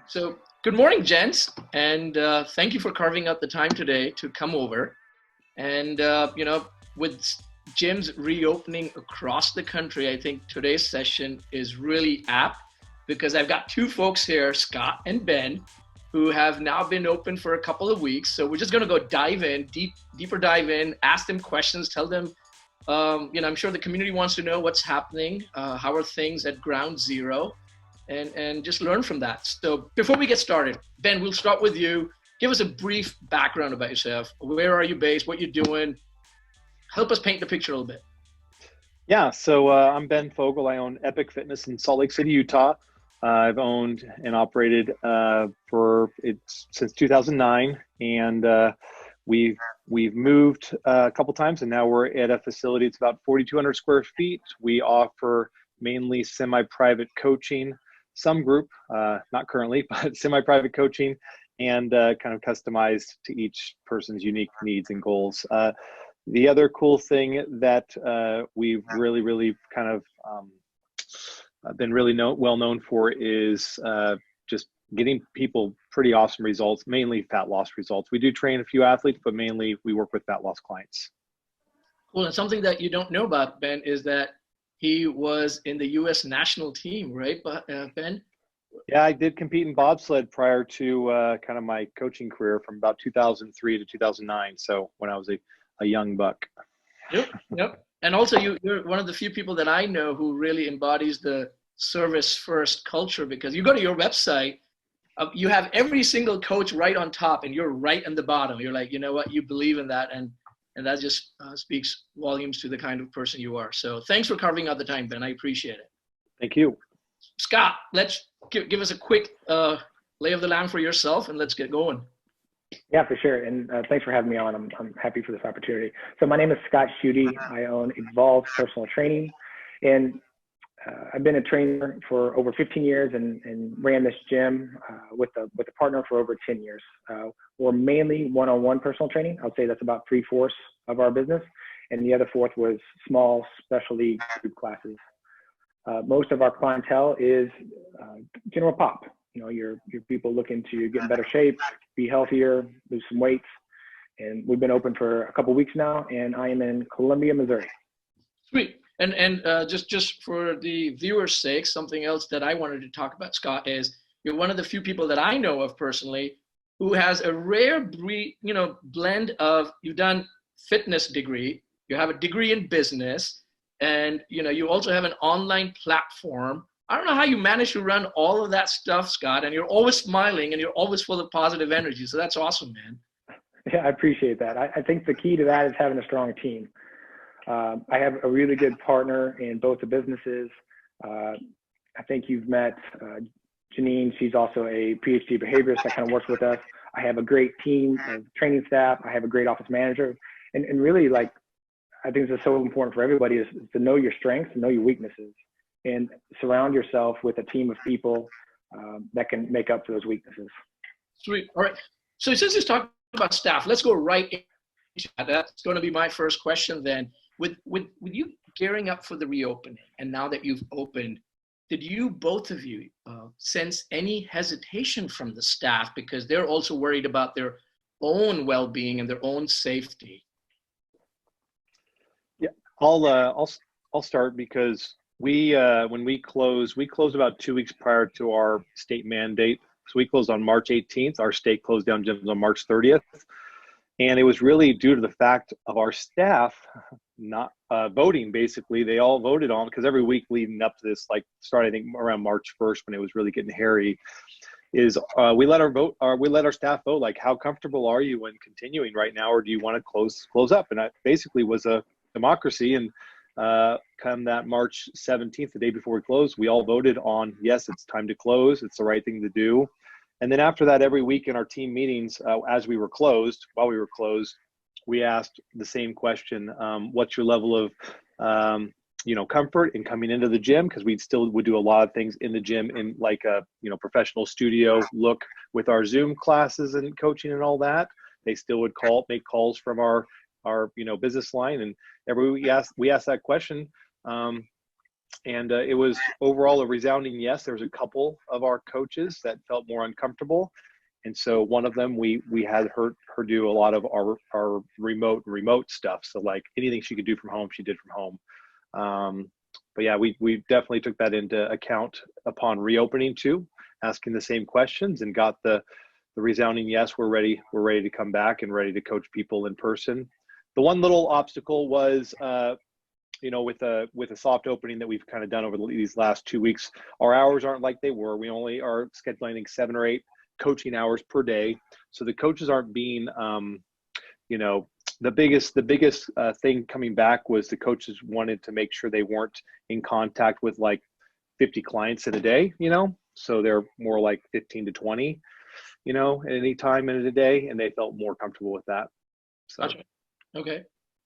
So, good morning, gents, and thank you for carving out the time today to come over. And with gyms reopening across the country, I think today's session is really apt because I've got two folks here, Scott and Ben, who have now been open for a couple of weeks. So we're just going to go dive in, deeper dive in, ask them questions, tell them. I'm sure the community wants to know what's happening. How are things at ground zero? And just learn from that. So before we get started, Ben, we'll start with you. Give us a brief background about yourself. Where are you based? What you're doing? Help us paint the picture a little bit. Yeah, so I'm Ben Fogel. I own Epic Fitness in Salt Lake City, Utah. I've owned and operated since 2009, and we've moved a couple times, and now we're at a facility. It's about 4,200 square feet. We offer mainly semi-private coaching, some group, not currently, but semi-private coaching, and kind of customized to each person's unique needs and goals. The other cool thing that we've really kind of been really well known for is just getting people pretty awesome results, mainly fat loss results. We do train a few athletes, but mainly we work with fat loss clients. Well, and something that you don't know about Ben is that he was in the U.S. national team, right, Ben? Yeah, I did compete in bobsled prior to kind of my coaching career from about 2003 to 2009. So when I was a young buck. Yep. And also you're one of the few people that I know who really embodies the service first culture, because you go to your website, you have every single coach right on top and you're right in the bottom. You're like, you know what, you believe in that. And that just speaks volumes to the kind of person you are. So thanks for carving out the time, Ben. I appreciate it. Thank you. Scott, let's give us a quick lay of the land for yourself, and let's get going. Yeah, for sure. And thanks for having me on. I'm happy for this opportunity. So my name is Scott Shutte. I own Evolve Personal Training, and I've been a trainer for over 15 years and ran this gym with a partner for over 10 years. We're mainly one-on-one personal training. I would say that's about 3/4 of our business. And the other fourth was small specialty group classes. Most of our clientele is general pop. You know, your people looking to get in better shape, be healthier, lose some weight. And we've been open for a couple of weeks now, and I am in Columbia, Missouri. Sweet. And just for the viewers' sake, something else that I wanted to talk about, Scott, is you're one of the few people that I know of personally who has a rare blend of, you've done fitness degree, you have a degree in business, and you also have an online platform. I don't know how you manage to run all of that stuff, Scott, and you're always smiling and you're always full of positive energy. So that's awesome, man. Yeah, I appreciate that. I think the key to that is having a strong team. I have a really good partner in both the businesses. I think you've met Janine. She's also a PhD behaviorist that kind of works with us. I have a great team of training staff. I have a great office manager. And really, like, I think this is so important for everybody is to know your strengths and know your weaknesses, and surround yourself with a team of people that can make up for those weaknesses. Sweet. All right. So since it's talking about staff, let's go right into that. That's going to be my first question then. With you gearing up for the reopening, and now that you've opened, did you, both of you, sense any hesitation from the staff because they're also worried about their own well-being and their own safety? Yeah, I'll start because when we closed about 2 weeks prior to our state mandate. So we closed on March 18th. Our state closed down gyms on March 30th. And it was really due to the fact of our staff not voting. Basically, they all voted on, because every week leading up to this, like started I think around March 1st when it was really getting hairy, is we let our staff vote, like, how comfortable are you in continuing right now, or do you want to close up? And that basically was a democracy. And come that March 17th, the day before we closed, we all voted on, yes, it's time to close. It's the right thing to do. And then after that, every week in our team meetings, while we were closed, we asked the same question: what's your level of, comfort in coming into the gym? Because we still would do a lot of things in the gym in like a, professional studio look with our Zoom classes and coaching and all that. They still would make calls from our business line, and every week we asked that question. And it was overall a resounding yes. There was a couple of our coaches that felt more uncomfortable. And so one of them, we had her do a lot of our remote stuff. So like anything she could do from home, she did from home. But yeah, we definitely took that into account upon reopening too, asking the same questions, and got the resounding yes. We're ready to come back and ready to coach people in person. The one little obstacle was, with a soft opening that we've kind of done over these last 2 weeks, our hours aren't like they were. We only are scheduling 7 or 8 coaching hours per day. So the coaches aren't being, the biggest thing coming back was the coaches wanted to make sure they weren't in contact with like 50 clients in a day, so they're more like 15 to 20, at any time in a day. And they felt more comfortable with that. So. Gotcha. Okay.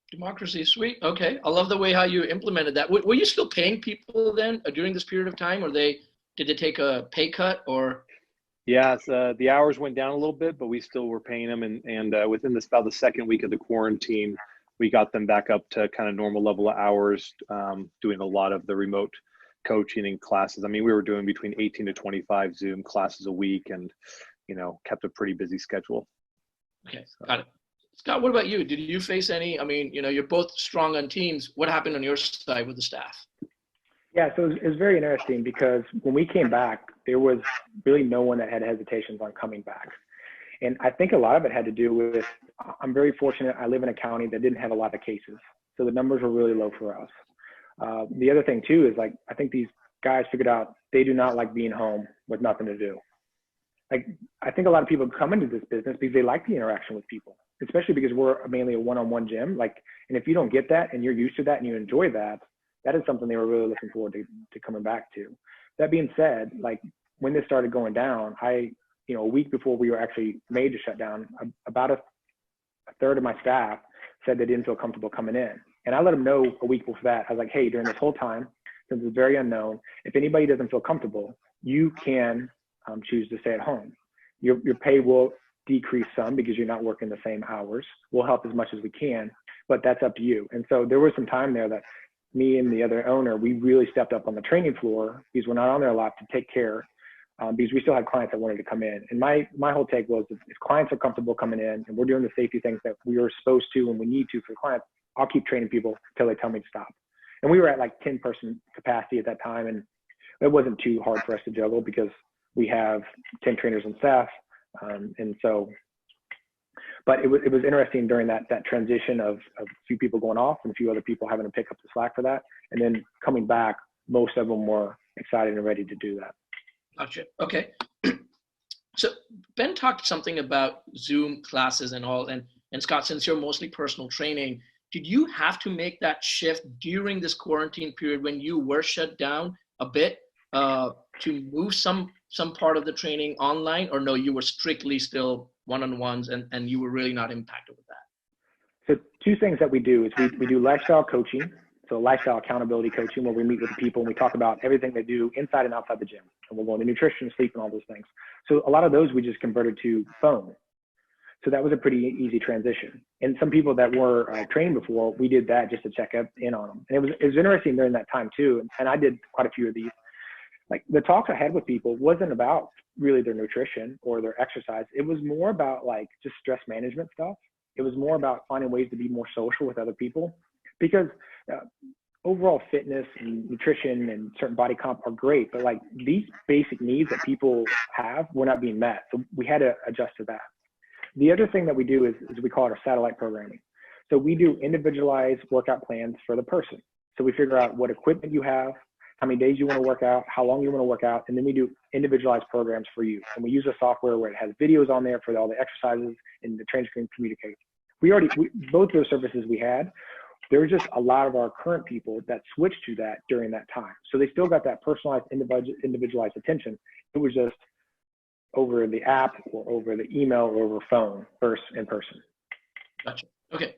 Democracy, sweet. Okay. I love the way how you implemented that. Were you still paying people then during this period of time, or did they take a pay cut or? Yeah, the hours went down a little bit, but we still were paying them. And within about the second week of the quarantine, we got them back up to kind of normal level of hours, doing a lot of the remote coaching and classes. I mean, we were doing between 18 to 25 Zoom classes a week, and, kept a pretty busy schedule. Okay, got it. Scott, what about you? Did you face any, you're both strong on teams. What happened on your side with the staff? Yeah, so it was very interesting because when we came back, there was really no one that had hesitations on coming back. And I think a lot of it had to do with, I'm very fortunate, I live in a county that didn't have a lot of cases. So the numbers were really low for us. The other thing too is, like, I think these guys figured out they do not like being home with nothing to do. Like, I think a lot of people come into this business because they like the interaction with people, especially because we're mainly a one-on-one gym. Like, and if you don't get that and you're used to that and you enjoy that, that is something they were really looking forward to coming back to. That being said, like, when this started going down, a week before we were actually made to shut down, about a third of my staff said they didn't feel comfortable coming in. And I let them know a week before that. I was like, hey, during this whole time, since it's very unknown, if anybody doesn't feel comfortable, you can choose to stay at home. Your pay will decrease some because you're not working the same hours. We'll help as much as we can, but that's up to you. And so there was some time there that me and the other owner, we really stepped up on the training floor because we're not on there a lot to take care, because we still had clients that wanted to come in. And my whole take was, if clients are comfortable coming in and we're doing the safety things that we are supposed to and we need to for clients, I'll keep training people until they tell me to stop. And we were at like 10-person capacity at that time, and it wasn't too hard for us to juggle because we have 10 trainers on staff. And so, but it was interesting during that transition of a few people going off and a few other people having to pick up the slack for that. And then coming back, most of them were excited and ready to do that. Gotcha. Okay. So Ben talked something about Zoom classes and all, and Scott, since you're mostly personal training, did you have to make that shift during this quarantine period when you were shut down a bit to move some part of the training online, or no, you were strictly still one-on-ones and you were really not impacted with that? So two things that we do is we do lifestyle coaching, so lifestyle accountability coaching, where we meet with the people and we talk about everything they do inside and outside the gym. And we'll go into nutrition, sleep, and all those things. So a lot of those we just converted to phone. So that was a pretty easy transition. And some people that were trained before, we did that just to check in on them. And it was interesting during that time too. And I did quite a few of these. Like, the talks I had with people wasn't about really their nutrition or their exercise. It was more about like just stress management stuff. It was more about finding ways to be more social with other people, because overall fitness and nutrition and certain body comp are great, but like these basic needs that people have were not being met. So we had to adjust to that. The other thing that we do is we call it our satellite programming. So we do individualized workout plans for the person. So we figure out what equipment you have, how many days you want to work out, how long you want to work out, and then we do individualized programs for you. And we use a software where it has videos on there for all the exercises, and the trainers can communicate. Both those services we had, there were just a lot of our current people that switched to that during that time. So they still got that personalized, individualized attention. It was just over the app or over the email or over phone versus in person. Gotcha. Okay.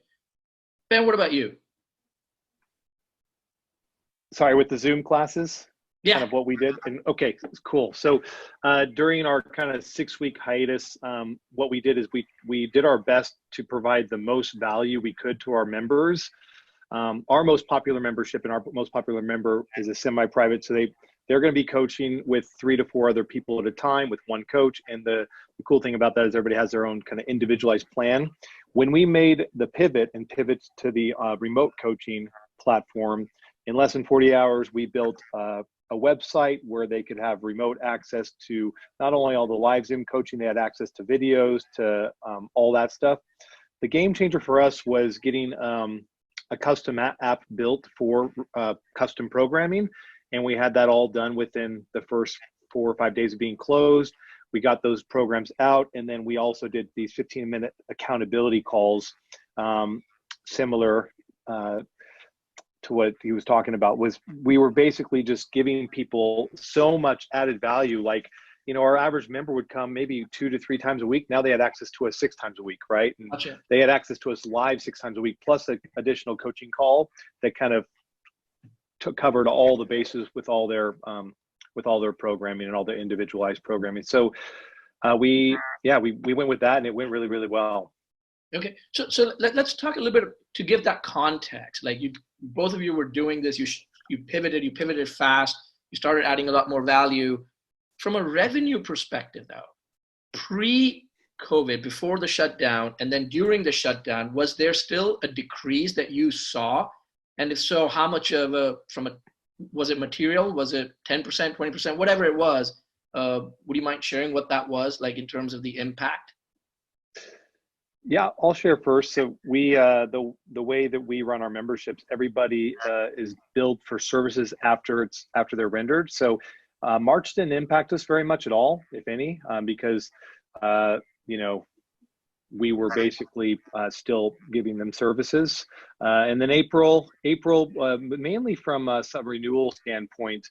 Ben, what about you? Sorry, with the Zoom classes? Yeah. Kind of what we did. And okay, cool. So during our kind of 6-week hiatus, what we did is we did our best to provide the most value we could to our members. Our most popular membership and our most popular member is a semi-private. So they're going to be coaching with 3 to 4 other people at a time with one coach. And the cool thing about that is everybody has their own kind of individualized plan. When we made the pivot to the remote coaching platform, in less than 40 hours, we built a website where they could have remote access to not only all the live Zoom coaching, they had access to videos, to all that stuff. The game changer for us was getting a custom app built for custom programming. And we had that all done within the first 4 or 5 days of being closed. We got those programs out. And then we also did these 15-minute accountability calls, similar to what he was talking about. Was we were basically just giving people so much added value. Like, our average member would come maybe 2 to 3 times a week. Now they had access to us 6 times a week, right? And Gotcha. they had access to us live 6 times a week, plus an additional coaching call that kind of covered all the bases with all their programming and all their individualized programming. So we went with that, and it went really, really well. Okay, so let's talk a little bit to give that context. Like both of you were doing this. You pivoted fast. You started adding a lot more value. From a revenue perspective, though, pre-COVID, before the shutdown, and then during the shutdown, was there still a decrease that you saw? And if so, how much was it material? Was it 10%, 20%, whatever it was? Would you mind sharing what that was, like in terms of the impact? Yeah, I'll share first. So we, the way that we run our memberships, everybody is billed for services after they're rendered. So March didn't impact us very much at all, if any, because we were basically still giving them services. And then April, mainly from a sub-renewal standpoint,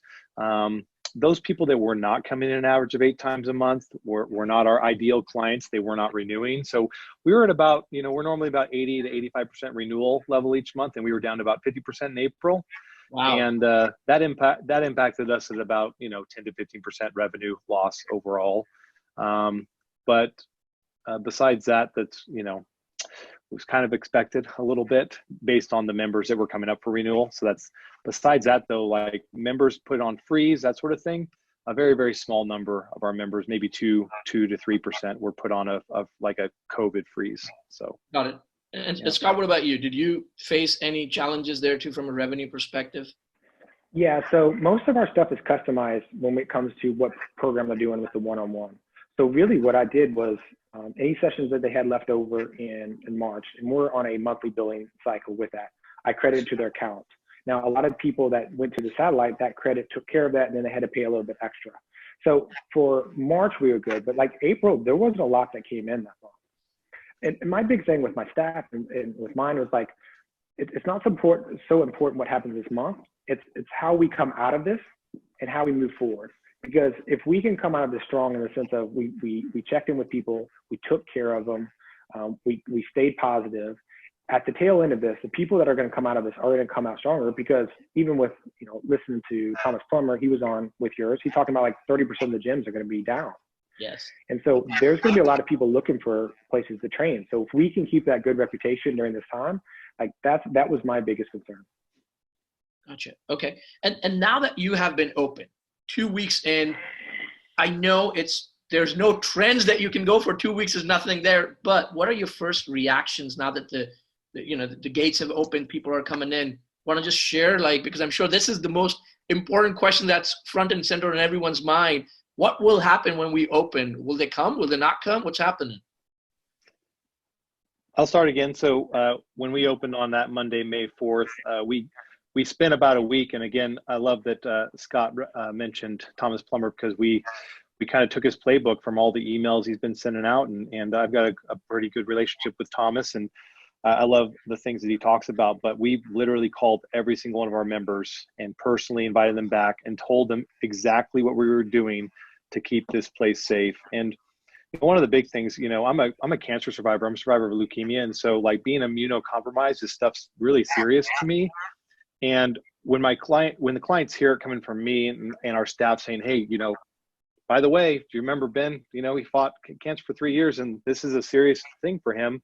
those people that were not coming in an average of 8 times a month were not our ideal clients. They were not renewing. So we were at about, we're normally about 80 to 85% renewal level each month, and we were down to about 50% in April. Wow. And that impacted us at about 10 to 15% revenue loss overall. But besides that, that's was kind of expected a little bit based on the members that were coming up for renewal. So that's, besides that though, like members put on freeze, that sort of thing, a very, very small number of our members, maybe 2 to 3% were put on a COVID freeze. So got it. And Scott, what about you? Did you face any challenges there too from a revenue perspective? Yeah, so most of our stuff is customized when it comes to what program they're doing with the one-on-one. So really what I did was any sessions that they had left over in March, and we're on a monthly billing cycle with that, I credited to their account. Now, a lot of people that went to the satellite, that credit took care of that, and then they had to pay a little bit extra. So for March, we were good, but like April, there wasn't a lot that came in that long. And my big thing with my staff and with mine was like, it's not so important what happens this month. It's how we come out of this and how we move forward. Because if we can come out of this strong in the sense of we checked in with people, we took care of them, we stayed positive. At the tail end of this, the people that are going to come out of this are going to come out stronger, because even with, listening to Thomas Plummer, he was on with yours, he's talking about like 30% of the gyms are going to be down. Yes. And so there's going to be a lot of people looking for places to train. So if we can keep that good reputation during this time, like that was my biggest concern. Gotcha. Okay. And now that you have been open 2 weeks in, I know there's no trends that you can go for. 2 weeks is nothing there, but what are your first reactions now that the gates have opened, people are coming in? Want to just share, because I'm sure this is the most important question that's front and center in everyone's mind. What will happen when we open? Will they come? Will they not come? What's happening? I'll start again. So when we opened on that Monday, May 4th, we spent about a week. And again, I love that Scott mentioned Thomas Plummer, because we kind of took his playbook from all the emails he's been sending out. And I've got a pretty good relationship with Thomas, and I love the things that he talks about. But we literally called every single one of our members and personally invited them back and told them exactly what we were doing to keep this place safe. And one of the big things, I'm a cancer survivor. I'm a survivor of leukemia. And so being immunocompromised, this stuff's really serious to me. And when the clients hear it coming from me and our staff saying, hey, by the way, do you remember Ben? He fought cancer for 3 years, and this is a serious thing for him.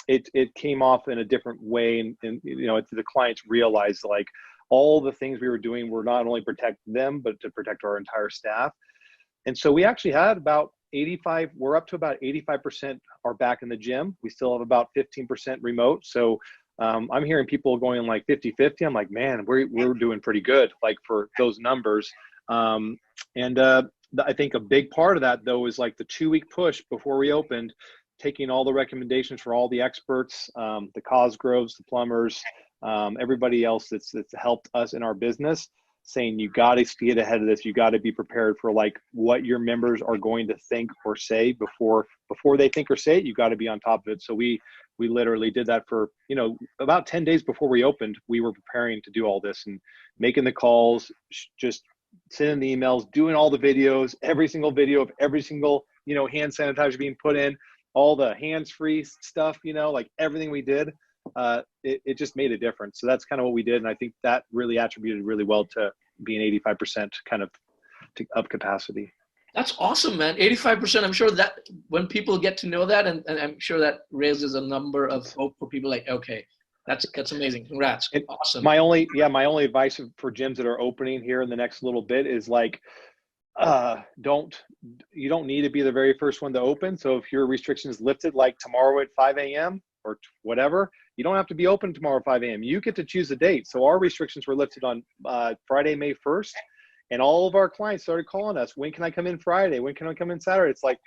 it came off in a different way, and you know, the clients realized like all the things we were doing were not only protect them, but to protect our entire staff. And so we actually had about 85, we're up to about 85% are back in the gym. We still have about 15% remote. So I'm hearing people going like 50-50. I'm like, man, we're doing pretty good, like for those numbers. I think a big part of that though is like the 2-week push before we opened, taking all the recommendations for all the experts, the Cosgroves, the plumbers, everybody else that's helped us in our business, saying you got to get ahead of this. You got to be prepared for like what your members are going to think or say before they think or say it. You got to be on top of it. So we literally did that for, you know, about 10 days before we opened. We were preparing to do all this and making the calls, just sending the emails, doing all the videos, every single video of every single, you know, hand sanitizer being put in, all the hands-free stuff, you know, like everything we did. It just made a difference. So that's kind of what we did. And I think that really attributed really well to being 85% kind of of capacity. That's awesome, man. 85%. I'm sure that when people get to know that, and I'm sure that raises a number of hope for people like, okay, that's amazing. Congrats. Awesome. My only advice for gyms that are opening here in the next little bit is like, you don't need to be the very first one to open. So if your restriction is lifted like tomorrow at 5 a.m. or whatever, you don't have to be open tomorrow at 5 a.m. You get to choose a date. So our restrictions were lifted on Friday, May 1st. And all of our clients started calling us, when can I come in Friday? When can I come in Saturday? It's like,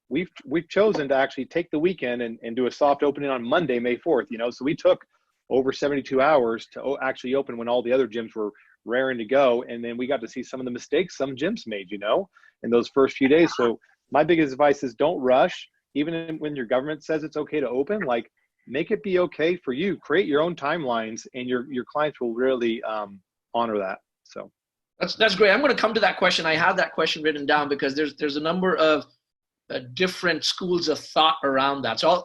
we've chosen to actually take the weekend and do a soft opening on Monday, May 4th, you know? So we took over 72 hours to actually open when all the other gyms were raring to go. And then we got to see some of the mistakes some gyms made, you know, in those first few days. So my biggest advice is don't rush. Even when your government says it's okay to open, like make it be okay for you. Create your own timelines, and your clients will really honor that. So that's great. I'm going to come to that question. I have that question written down because there's a number of different schools of thought around that. So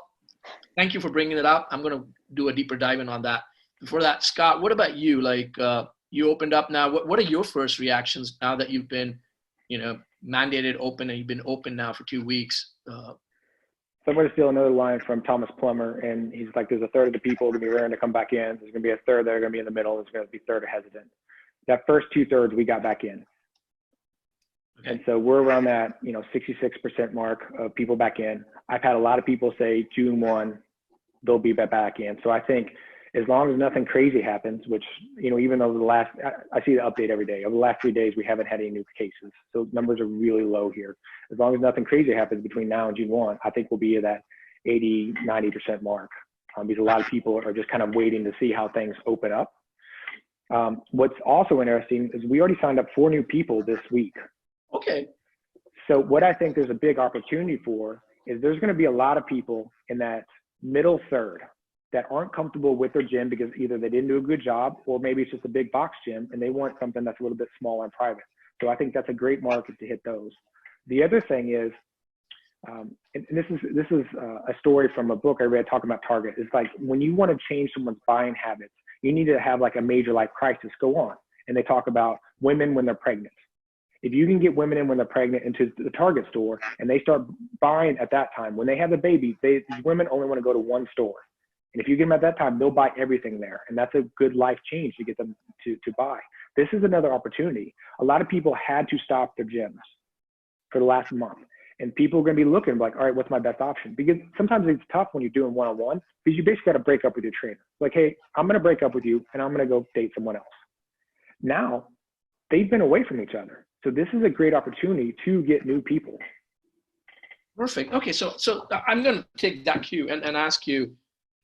thank you for bringing it up. I'm going to do a deeper dive in on that. Before that, Scott, what about you? Like you opened up now. What are your first reactions now that you've been, you know, mandated open and you've been open now for 2 weeks? So I'm going to steal another line from Thomas Plummer, and he's like, there's a third of the people going to be raring to come back in. There's going to be a third that are going to be in the middle. There's going to be a third are hesitant. That first 2/3, we got back in. Okay. And so we're around that, you know, 66% mark of people back in. I've had a lot of people say June 1, they'll be back in. So I think as long as nothing crazy happens, which, you know, even though I see the update every day. Over the last 3 days, we haven't had any new cases. So numbers are really low here. As long as nothing crazy happens between now and June 1, I think we'll be at that 80, 90% mark. Because a lot of people are just kind of waiting to see how things open up. What's also interesting is we already signed up 4 new people this week. Okay. So what I think there's a big opportunity for is there's going to be a lot of people in that middle third that aren't comfortable with their gym because either they didn't do a good job or maybe it's just a big box gym and they want something that's a little bit smaller and private. So I think that's a great market to hit those. The other thing is, and this is a story from a book I read talking about Target. It's like when you want to change someone's buying habits, you need to have like a major life crisis go on. And they talk about women when they're pregnant. If you can get women in when they're pregnant into the Target store and they start buying at that time, when they have a baby, these women only want to go to one store. And if you get them at that time, they'll buy everything there. And that's a good life change to get them to buy. This is another opportunity. A lot of people had to stop their gyms for the last month. And people are going to be looking like, all right, what's my best option? Because sometimes it's tough when you're doing one-on-one because you basically got to break up with your trainer. Like, hey, I'm going to break up with you and I'm going to go date someone else. Now, they've been away from each other. So this is a great opportunity to get new people. Perfect. Okay, so I'm going to take that cue and ask you,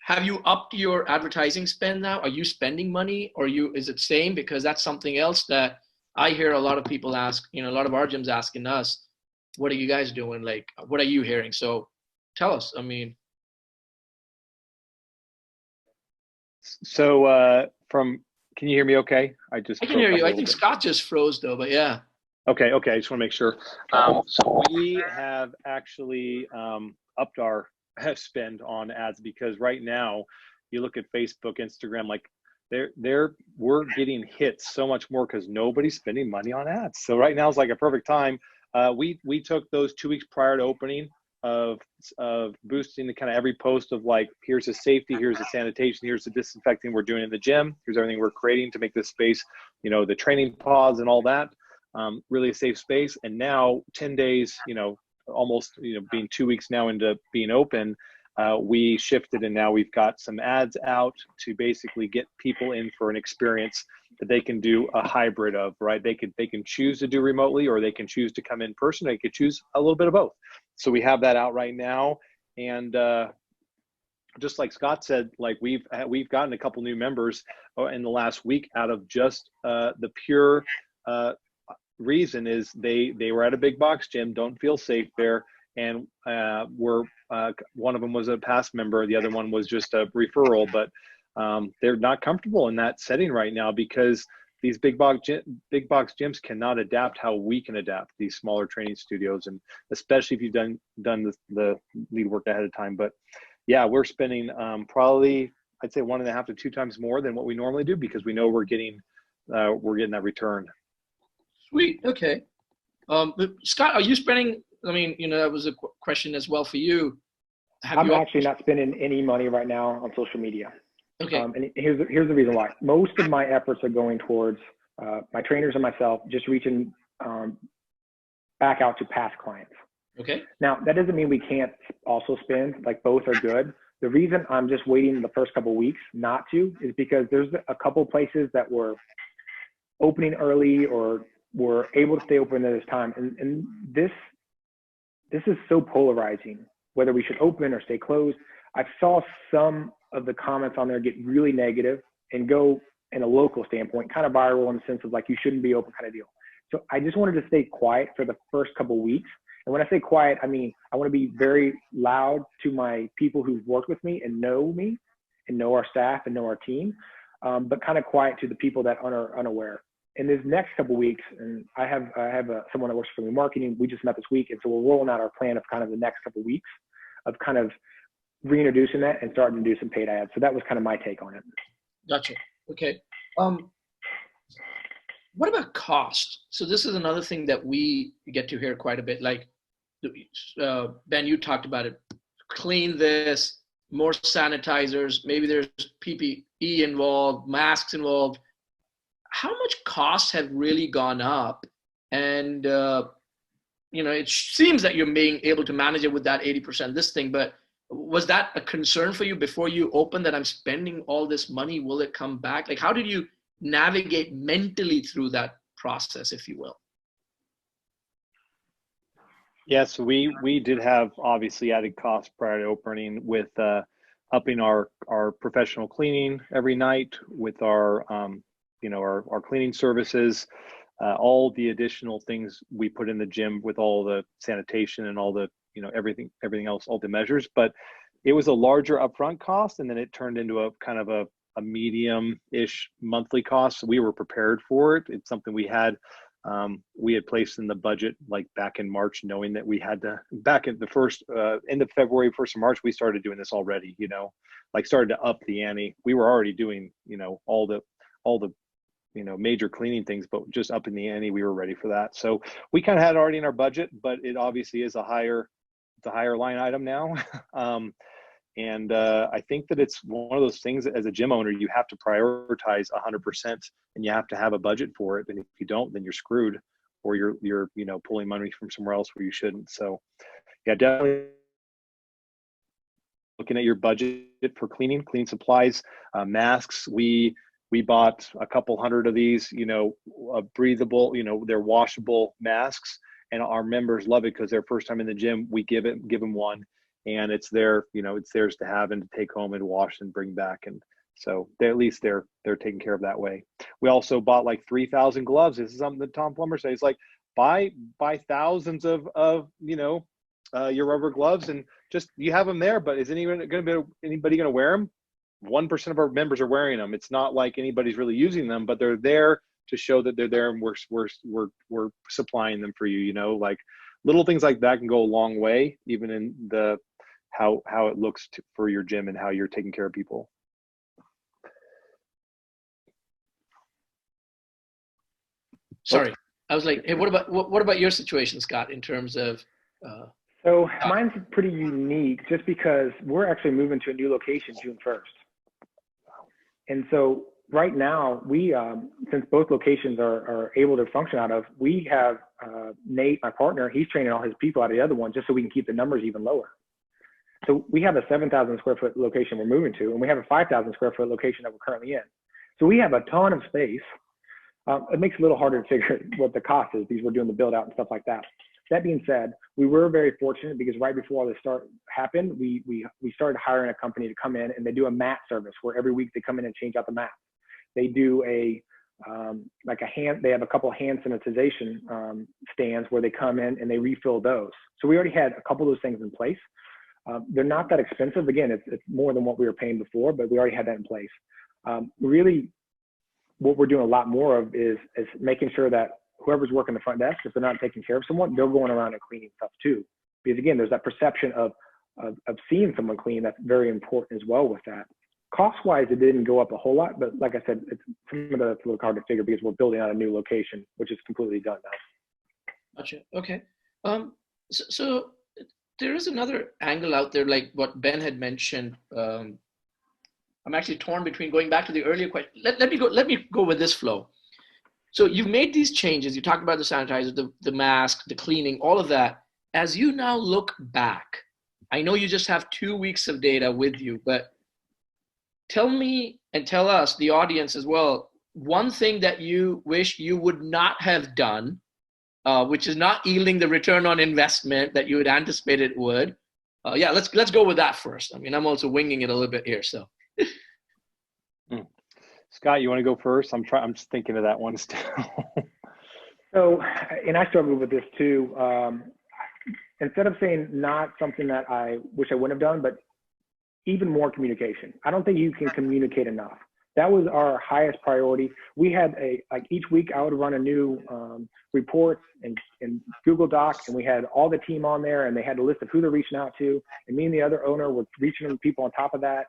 have you upped your advertising spend now? Are you spending money or is it same? Because that's something else that I hear a lot of people ask, you know, a lot of our gyms asking us, what are you guys doing? Like, what are you hearing? So tell us, I mean. So can you hear me okay? I can hear you. I think Scott just froze though, but yeah. Okay. I just want to make sure. So we have actually upped our spend on ads because right now you look at Facebook, Instagram, like we're getting hits so much more because nobody's spending money on ads. So right now is like a perfect time. We took those 2 weeks prior to opening of boosting the kind of every post of like, here's the safety, here's the sanitation, here's the disinfecting we're doing in the gym, here's everything we're creating to make this space, you know, the training pods and all that, really a safe space. And now 10 days, you know, almost, you know, being 2 weeks now into being open, we shifted and now we've got some ads out to basically get people in for an experience that they can do a hybrid of, right? They can choose to do remotely, or they can choose to come in person. They could choose a little bit of both. So we have that out right now. And just like Scott said, like we've gotten a couple new members in the last week out of just the pure reason is they were at a big box gym, don't feel safe there. And one of them was a past member, the other one was just a referral, but they're not comfortable in that setting right now because these big box gyms cannot adapt how we can adapt these smaller training studios, and especially if you've done the lead work ahead of time. But yeah, we're spending probably, I'd say 1.5 to 2 times more than what we normally do because we know we're getting that return. Sweet. Okay. But Scott, are you spending? I mean, you know, that was a question as well for you. I'm actually not spending any money right now on social media. Okay. And here's the reason why. Most of my efforts are going towards my trainers and myself, just reaching back out to past clients. Okay. Now, that doesn't mean we can't also spend, like both are good. The reason I'm just waiting the first couple of weeks not to is because there's a couple places that were opening early or were able to stay open at this time. And this is so polarizing, whether we should open or stay closed. I saw some of the comments on there get really negative and go in a local standpoint, kind of viral in the sense of like, you shouldn't be open kind of deal. So I just wanted to stay quiet for the first couple of weeks. And when I say quiet, I mean, I want to be very loud to my people who've worked with me and know our staff and know our team, but kind of quiet to the people that are unaware. In this next couple of weeks, and I have someone that works for me marketing, we just met this week. And so we're rolling out our plan of kind of the next couple of weeks of kind of reintroducing that and starting to do some paid ads. So that was kind of my take on it. Gotcha. Okay. What about cost? So this is another thing that we get to hear quite a bit. Like, Ben, you talked about it. Clean this, more sanitizers, maybe there's PPE involved, masks involved. How much costs have really gone up? And, you know, it seems that you're being able to manage it with that 80% this thing, but was that a concern for you before you opened that I'm spending all this money, will it come back? Like, how did you navigate mentally through that process, if you will? Yes, we did have obviously added costs prior to opening with upping our professional cleaning every night with our our cleaning services, all the additional things we put in the gym with all the sanitation and all the everything else, all the measures. But it was a larger upfront cost, and then it turned into a kind of a medium-ish monthly cost. So we were prepared for it. It's something we had placed in the budget like back in March, knowing that we had to, back at the first end of February, 1st of March, we started doing this already, started to up the ante. We were already doing, all the major cleaning things, but just up in the ante, we were ready for that. So we kind of had already in our budget, but it obviously is a higher line item now. And I think that it's one of those things that as a gym owner, you have to prioritize 100% and you have to have a budget for it. And if you don't, then you're screwed, or you're pulling money from somewhere else where you shouldn't. So yeah, definitely looking at your budget for cleaning supplies, masks. We bought a couple hundred of these, breathable, they're washable masks, and our members love it because their first time in the gym, we give them one. And it's their, it's theirs to have and to take home and wash and bring back. And so at least they're taken care of that way. We also bought like 3,000 gloves. This is something that Tom Plummer says, like buy thousands of your rubber gloves, and just, you have them there, but is anybody going to wear them? 1% of our members are wearing them. It's not like anybody's really using them, but they're there to show that they're there, and we're supplying them for you. Like little things like that can go a long way, even in the how it looks for your gym and how you're taking care of people. Sorry, I was like, hey, what about your situation, Scott, in terms of? So mine's pretty unique just because we're actually moving to a new location June 1st. And so right now, we, since both locations are able to function out of, we have Nate, my partner, he's training all his people out of the other one just so we can keep the numbers even lower. So we have a 7,000 square foot location we're moving to, and we have a 5,000 square foot location that we're currently in. So we have a ton of space. It makes it a little harder to figure what the cost is because we're doing the build out and stuff like that. That being said, we were very fortunate because right before all this happened, we started hiring a company to come in, and they do a mat service where every week they come in and change out the mat. They do they have a couple of hand sanitization stands where they come in and they refill those. So we already had a couple of those things in place. They're not that expensive. Again, it's more than what we were paying before, but we already had that in place. Really, what we're doing a lot more of is making sure that whoever's working the front desk, if they're not taking care of someone, they're going around and cleaning stuff too. Because again, there's that perception of seeing someone clean that's very important as well with that. Cost-wise, it didn't go up a whole lot, but like I said, some of that's a little hard to figure because we're building out a new location, which is completely done now. Gotcha. Okay. So there is another angle out there, like what Ben had mentioned. I'm actually torn between going back to the earlier question. Let me go with this flow. So you've made these changes. You talked about the sanitizer, the mask, the cleaning, all of that. As you now look back, I know you just have 2 weeks of data with you, but tell me and tell us, the audience as well, one thing that you wish you would not have done, which is not yielding the return on investment that you had anticipated it would. Yeah, let's go with that first. I mean, I'm also winging it a little bit here, so. Scott, you want to go first? I'm just thinking of that one still. So, and I struggled with this too. Instead of saying not something that I wish I wouldn't have done, but even more communication. I don't think you can communicate enough. That was our highest priority. We had each week I would run a new report in Google Doc, and we had all the team on there, and they had a list of who they're reaching out to, and me and the other owner were reaching people on top of that.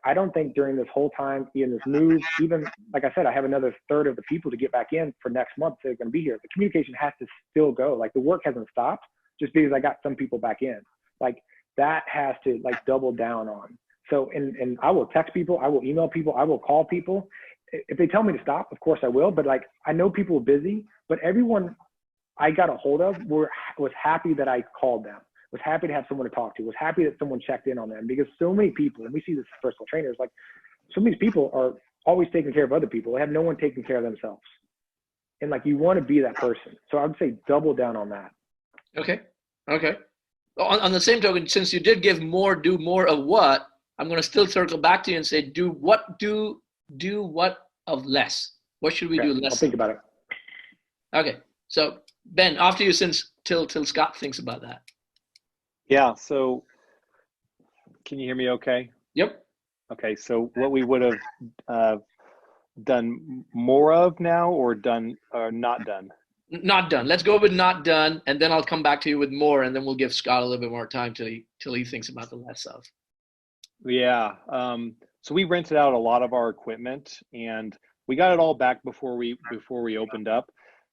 I don't think during this whole time, in this move, even like I said, I have another third of the people to get back in for next month. They're going to be here. The communication has to still go. Like the work hasn't stopped just because I got some people back in. Like that has to double down on. So, and I will text people, I will email people, I will call people. If they tell me to stop, of course I will. But I know people are busy, but everyone I got a hold of was happy that I called them. Was happy to have someone to talk to, was happy that someone checked in on them, because so many people, and we see this as personal trainers, so many people are always taking care of other people. They have no one taking care of themselves. And you want to be that person. So I would say double down on that. Okay. On the same token, since you did give do more of what, I'm going to still circle back to you and say, do what of less? What should we do less? I'll think about it. Okay. So Ben, after you, till Scott thinks about that. Yeah. So can you hear me okay? Yep. Okay. So what we would have done more of now or not done? Not done. Let's go with not done. And then I'll come back to you with more, and then we'll give Scott a little bit more time till he thinks about the less of. Yeah. So we rented out a lot of our equipment, and we got it all back before we opened up.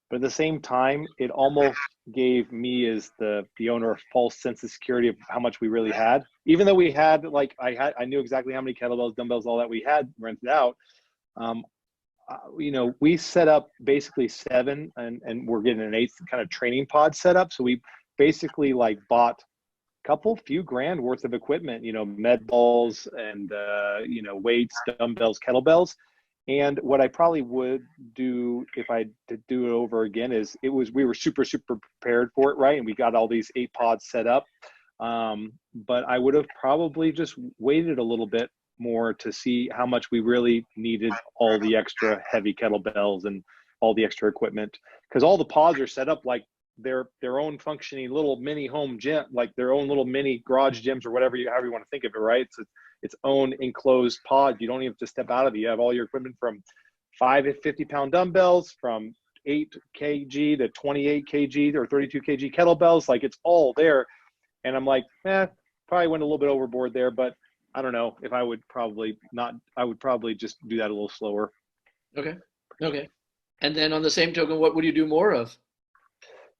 But at the same time, it almost gave me as the owner a false sense of security of how much we really had. Even though we had I knew exactly how many kettlebells, dumbbells, all that we had rented out. We set up basically 7, and we're getting an 8th kind of training pod set up. So we basically bought few grand worth of equipment, med balls and weights, dumbbells, kettlebells. And what I probably would do if I did do it over again is we were super, super prepared for it, right? And we got all these 8 pods set up. But I would have probably just waited a little bit more to see how much we really needed all the extra heavy kettlebells and all the extra equipment. Because all the pods are set up like their own functioning little mini home gym, like their own little mini garage gyms or however you want to think of it, right? It's its own enclosed pod. You don't even have to step out of it. You have all your equipment from 5 to 50-pound dumbbells, from 8 kg to 28 kg or 32 kg kettlebells. It's all there. And I'm probably went a little bit overboard there, but I don't know if I would probably not. I would probably just do that a little slower. Okay. And then on the same token, what would you do more of?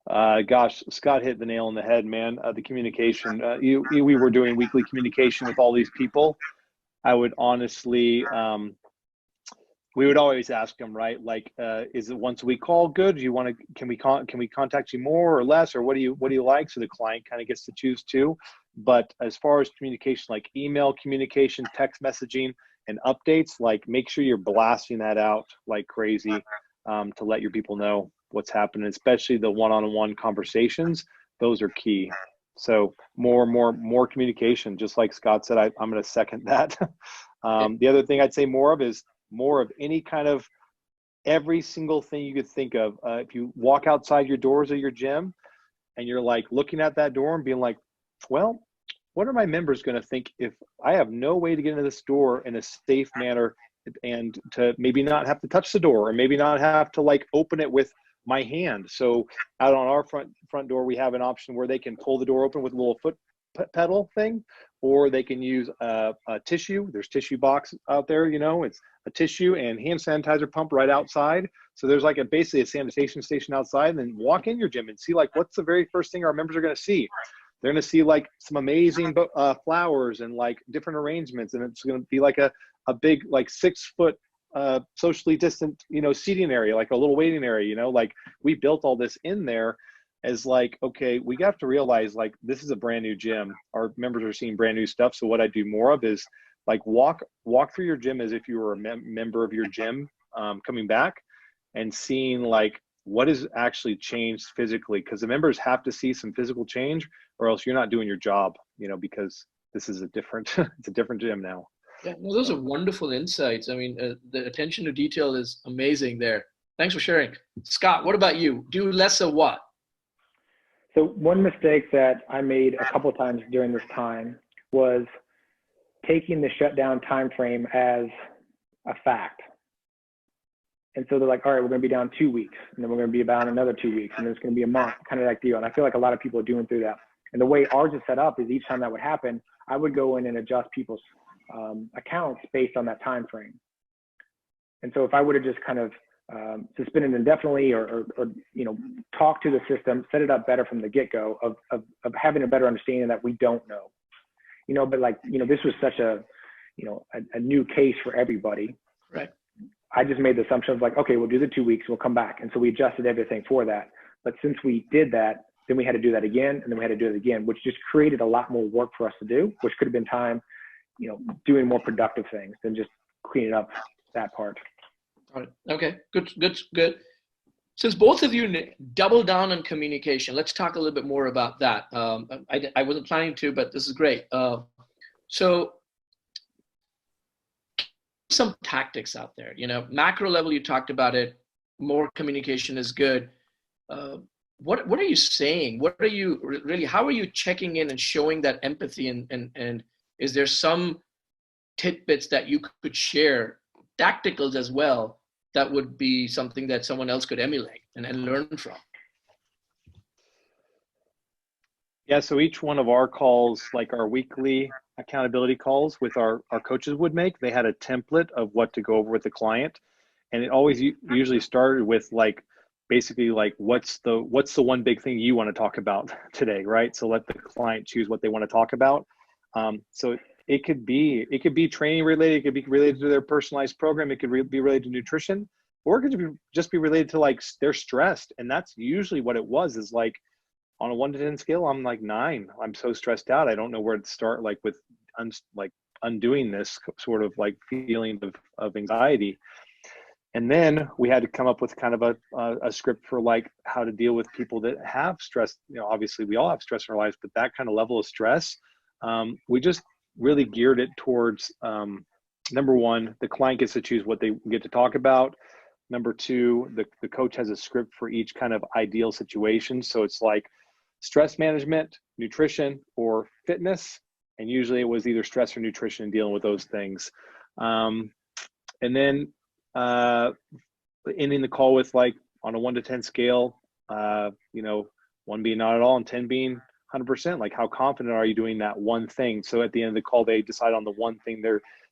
Gosh, Scott hit the nail on the head, man. The communication. We were doing weekly communication with all these people. I would honestly, we would always ask them, right? Like, is it once a week call good? Do you want to? Can we contact you more or less, or what do you like? So the client kind of gets to choose too. But as far as communication, like email communication, text messaging, and updates, like make sure you're blasting that out like crazy to let your people know what's happening, especially the one-on-one conversations. Those are key. So more communication, just like Scott said. I'm going to second that. The other thing I'd say more of is more of any kind of every single thing you could think of. If you walk outside your doors of your gym and you're like looking at that door and being like, well, what are my members going to think if I have no way to get into this door in a safe manner and to maybe not have to touch the door or maybe not have to like open it with my hand. So out on our front door, we have an option where they can pull the door open with a little foot pedal thing, or they can use a tissue. There's tissue box out there, it's a tissue and hand sanitizer pump right outside. So there's like basically a sanitation station outside, and then walk in your gym and see like, what's the very first thing our members are going to see? They're going to see like some amazing flowers and like different arrangements. And it's going to be like a big, like 6 foot socially distant, seating area, like a little waiting area, like we built all this in there as like, okay, we have to realize like this is a brand new gym. Our members are seeing brand new stuff. So what I do more of is like walk through your gym as if you were a member of your gym coming back and seeing like what has actually changed physically, because the members have to see some physical change or else you're not doing your job, because this is it's a different gym now. Yeah, well, those are wonderful insights. I mean, the attention to detail is amazing there. Thanks for sharing. Scott, what about you? Do less of what? So one mistake that I made a couple of times during this time was taking the shutdown time frame as a fact. And so they're like, all right, we're going to be down 2 weeks, and then we're going to be down another 2 weeks, and then it's going to be a month, kind of like deal. And I feel like a lot of people are doing through that. And the way ours is set up is each time that would happen, I would go in and adjust people's accounts based on that time frame. And so if I would have just kind of suspended indefinitely or talk to the system, set it up better from the get-go of having a better understanding that we don't know, but like, this was such a new case for everybody. Right. I just made the assumption of like, okay, we'll do the 2 weeks, we'll come back. And so we adjusted everything for that. But since we did that, then we had to do that again, and then we had to do it again, which just created a lot more work for us to do, which could have been time, doing more productive things than just cleaning up that part. All right. Okay. Good. Since both of you double down on communication, let's talk a little bit more about that. I wasn't planning to, but this is great. So some tactics out there, macro level, you talked about it, more communication is good. What are you saying? What are you really, how are you checking in and showing that empathy? And is there some tidbits that you could share, tacticals as well, that would be something that someone else could emulate and learn from? Yeah, so each one of our calls, like our weekly accountability calls with our coaches would make, they had a template of what to go over with the client. And it always usually started with like, basically like, what's the one big thing you want to talk about today, right? So let the client choose what they want to talk about. So it could be training related, it could be related to their personalized program, it could be related to nutrition, or it could just be related to like they're stressed. And that's usually what it was, is like on a 1 to 10 scale, I'm like 9. I'm so stressed out. I don't know where to start, like with undoing this sort of like feeling of anxiety. And then we had to come up with kind of a script for like how to deal with people that have stress. Obviously we all have stress in our lives, but that kind of level of stress, we just really geared it towards, number one, the client gets to choose what they get to talk about. Number two, the coach has a script for each kind of ideal situation. So it's like stress management, nutrition, or fitness. And usually it was either stress or nutrition and dealing with those things. And then ending the call with like on a 1 to 10 scale, 1 being not at all and 10 being 100%. Like, how confident are you doing that one thing? So at the end of the call, they decide on the one thing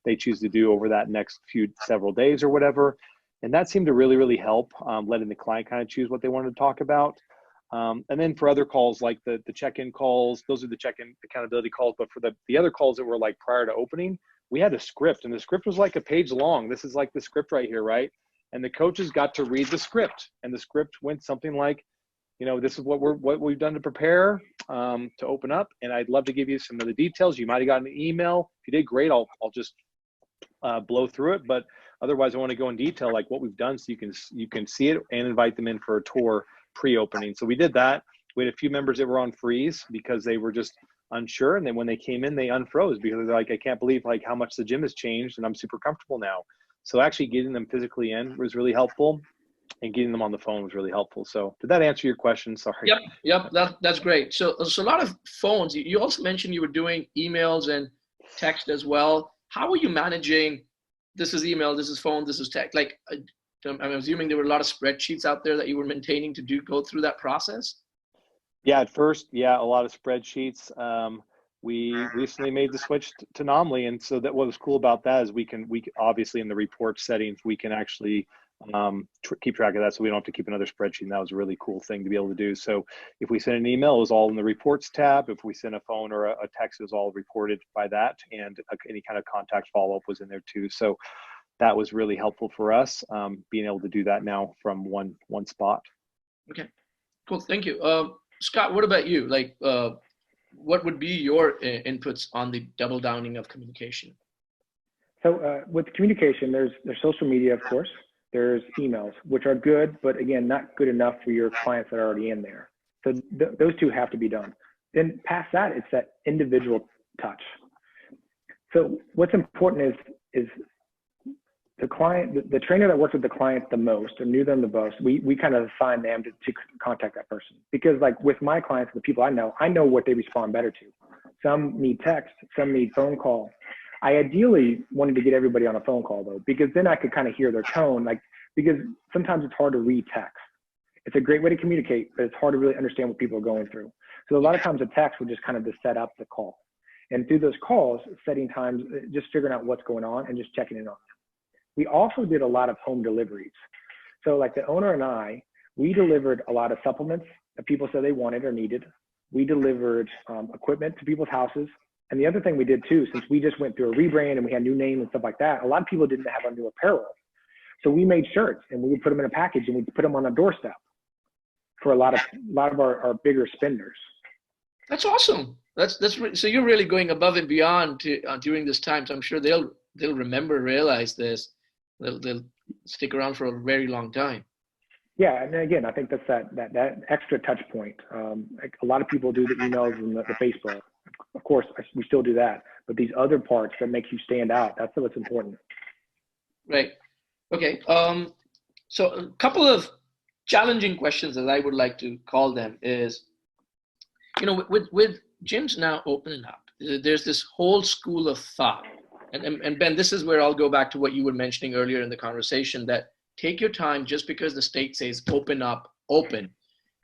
they choose to do over that next several days or whatever. And that seemed to really, really help, letting the client kind of choose what they wanted to talk about. And then for other calls, like the check-in calls, those are the check-in accountability calls. But for the other calls that were like prior to opening, we had a script, and the script was like a page long. This is like the script right here, right? And the coaches got to read the script, and the script went something like, this is what we've done to prepare to open up, and I'd love to give you some of the details. You might have gotten an email. If you did, great. I'll just blow through it, but otherwise, I want to go in detail like what we've done, so you can see it and invite them in for a tour pre-opening. So we did that. We had a few members that were on freeze because they were just unsure, and then when they came in, they unfroze because they're like, I can't believe like how much the gym has changed, and I'm super comfortable now. So actually getting them physically in was really helpful, and getting them on the phone was really helpful. So did that answer your question? Sorry. Yep. That's great. So a lot of phones. You also mentioned you were doing emails and text as well. How are you managing? This is email, this is phone, this is text. Like, I'm assuming there were a lot of spreadsheets out there that you were maintaining to go through that process. Yeah, at first, a lot of spreadsheets. We recently made the switch to Nomly, and so that what was cool about that is we can obviously in the report settings we can actually keep track of that, so we don't have to keep another spreadsheet. And that was a really cool thing to be able to do. So if we send an email, it was all in the reports tab. If we send a phone or a text, it was all reported by that, and any kind of contact follow-up was in there too. So that was really helpful for us, being able to do that now from one spot. Okay, cool. Thank you. Scott, what about you? Like, what would be your inputs on the double downing of communication? So with communication, there's social media, of course. There's emails, which are good, but again, not good enough for your clients that are already in there. So those two have to be done. Then past that, it's that individual touch. So what's important is the client, the trainer that works with the client the most or knew them the most, we kind of assign them to contact that person. Because like with my clients, the people I know what they respond better to. Some need text, some need phone call. I ideally wanted to get everybody on a phone call though, because then I could kind of hear their tone, because sometimes it's hard to read text. It's a great way to communicate, but it's hard to really understand what people are going through. So a lot of times a text would just kind of just set up the call. And through those calls, setting times, just figuring out what's going on and just checking in on them. We also did a lot of home deliveries. So like the owner and we delivered a lot of supplements that people said they wanted or needed. We delivered equipment to people's houses. And the other thing we did too, since we just went through a rebrand and we had new name and stuff like that, a lot of people didn't have our new apparel. So we made shirts and we would put them in a package and we'd put them on a doorstep for a lot of our bigger spenders. That's awesome. So you're really going above and beyond during this time. So I'm sure they'll realize this. They'll stick around for a very long time. Yeah, and again, I think that's that extra touch point. Like a lot of people do the emails and the Facebook. Of course, we still do that, but these other parts that make you stand out, that's what's important. Right. Okay. So a couple of challenging questions, as I would like to call them, is, with gyms now opening up, there's this whole school of thought. And Ben, this is where I'll go back to what you were mentioning earlier in the conversation, that take your time. Just because the state says open up, open.